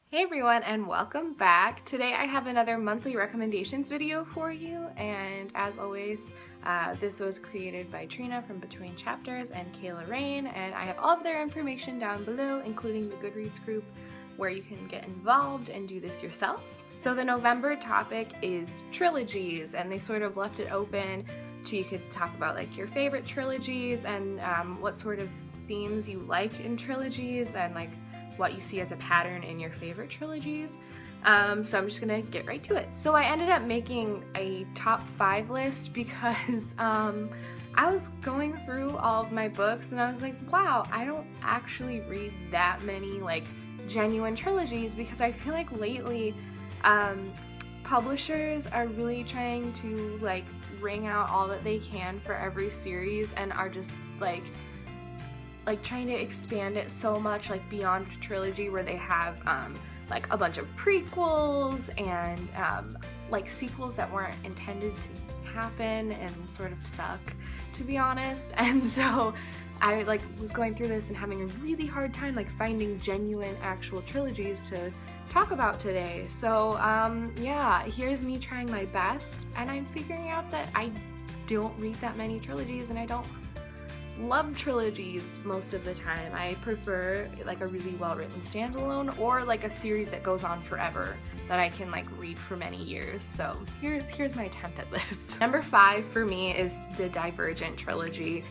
Hey everyone, and welcome back. Today I have another monthly recommendations video for you, and as always, this was created by Trina from Between Chapters and Kayla Rain, and I have all of their information down below, including the Goodreads group where you can get involved and do this yourself. So the November topic is trilogies, and they sort of left it open to you could talk about like your favorite trilogies and what sort of themes you like in trilogies and like what you see as a pattern in your favorite trilogies. So I'm just gonna get right to it. So I ended up making a top 5 list because I was going through all of my books and I was like, wow, I don't actually read that many like genuine trilogies, because I feel like lately publishers are really trying to like wring out all that they can for every series and are just like trying to expand it so much, like beyond trilogy, where they have like a bunch of prequels and like sequels that weren't intended to happen and sort of suck, to be honest. And so I like was going through this and having a really hard time like finding genuine actual trilogies to talk about today. So yeah, here's me trying my best, and I'm figuring out that I don't read that many trilogies and I don't love trilogies most of the time. I prefer like a really well-written standalone or like a series that goes on forever that I can like read for many years. So here's my attempt at this. Number 5 for me is the Divergent trilogy.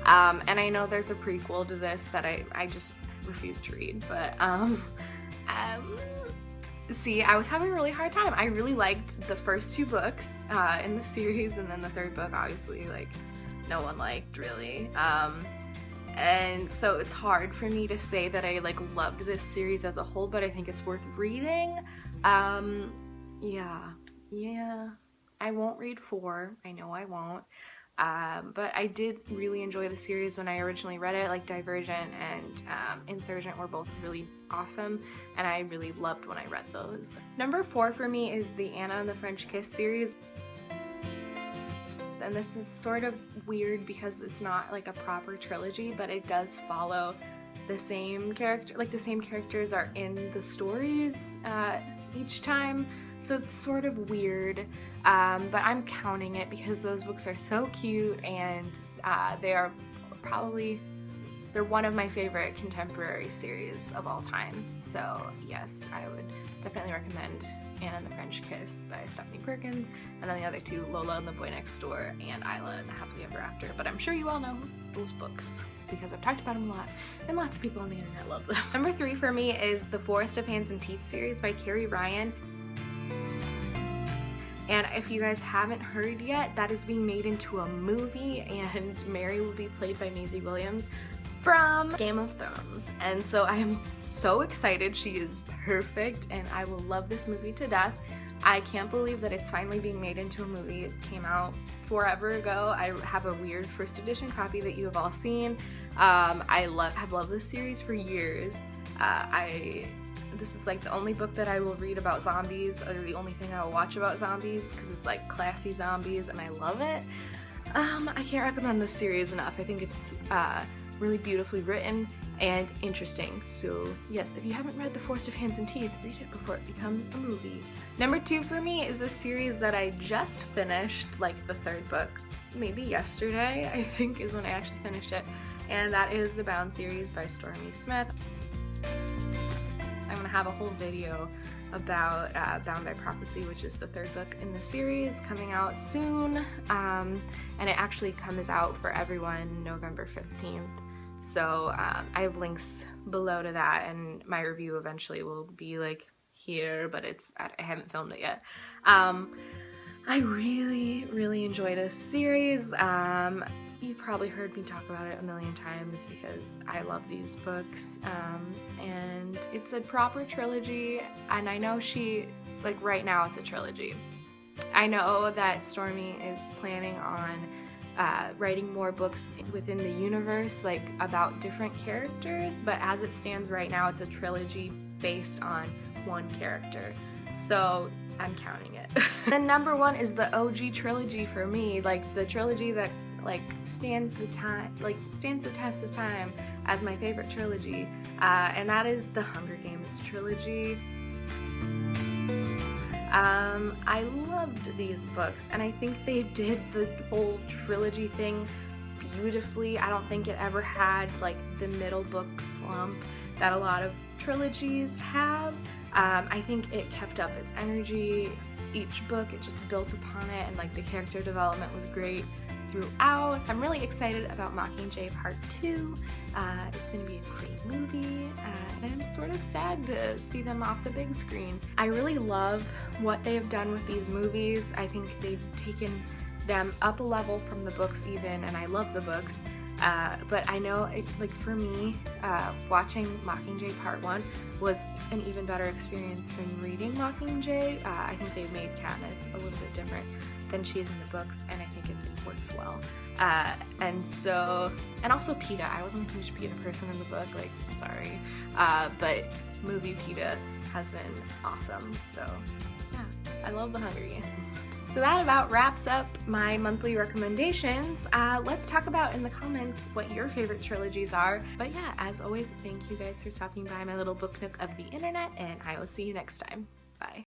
And I know there's a prequel to this that I just refuse to read, but see, I was having a really hard time. I really liked the first 2 books in the series, and then the 3rd book obviously like no one liked really. And so it's hard for me to say that I like loved this series as a whole, but I think it's worth reading. Yeah, I won't read 4. I know I won't. But I did really enjoy the series when I originally read it. Like Divergent and Insurgent were both really awesome, and I really loved when I read those. Number 4 for me is the Anna and the French Kiss series. And this is sort of weird because it's not like a proper trilogy, but it does follow the same character, like the same characters are in the stories each time. So it's sort of weird, but I'm counting it because those books are so cute, and they're one of my favorite contemporary series of all time. So yes, I would definitely recommend Anna and the French Kiss by Stephanie Perkins, and then the other 2, Lola and the Boy Next Door and Isla and the Happily Ever After. But I'm sure you all know those books because I've talked about them a lot, and lots of people on the internet love them. Number 3 for me is the Forest of Hands and Teeth series by Carrie Ryan. And if you guys haven't heard yet, that is being made into a movie, and Mary will be played by Maisie Williams from Game of Thrones. And so I am so excited. She is perfect, and I will love this movie to death. I can't believe that it's finally being made into a movie. It came out forever ago. I have a weird first edition copy that you have all seen. I have loved this series for years. This is like the only book that I will read about zombies, or the only thing I will watch about zombies, because it's like classy zombies and I love it. I can't recommend this series enough. I think it's really beautifully written and interesting. So yes, if you haven't read The Forest of Hands and Teeth, read it before it becomes a movie. Number 2 for me is a series that I just finished, like the 3rd book, maybe yesterday, I think is when I actually finished it, and that is the Bound series by Stormy Smith. I'm gonna have a whole video about Bound by Prophecy, which is the 3rd book in the series, coming out soon, and it actually comes out for everyone November 15th. So I have links below to that, and my review eventually will be like here, but I haven't filmed it yet. I really enjoy this series. You've probably heard me talk about it a million times because I love these books, and it's a proper trilogy, and I know right now it's a trilogy. I know that Stormy is planning on writing more books within the universe, like about different characters, but as it stands right now, it's a trilogy based on one character. So I'm counting it. Then number 1 is the OG trilogy for me, like the trilogy that like stands the test of time, as my favorite trilogy, and that is the Hunger Games trilogy. I loved these books, and I think they did the whole trilogy thing beautifully. I don't think it ever had like the middle book slump that a lot of trilogies have. I think it kept up its energy. Each book, it just built upon it, and like the character development was great throughout. I'm really excited about Mockingjay Part 2. It's gonna be a great movie, and I'm sort of sad to see them off the big screen. I really love what they have done with these movies. I think they've taken them up a level from the books even, and I love the books. But I know, like for me, watching Mockingjay Part 1 was an even better experience than reading Mockingjay. I think they've made Katniss a little bit different than she is in the books, and I think it works well. And also Peeta. I wasn't a huge Peeta person in the book, like, sorry. But movie Peeta has been awesome, so yeah, I love the Hunger Games. So that about wraps up my monthly recommendations. Let's talk about in the comments what your favorite trilogies are. But yeah, as always, thank you guys for stopping by my little book nook of the internet, and I will see you next time. Bye.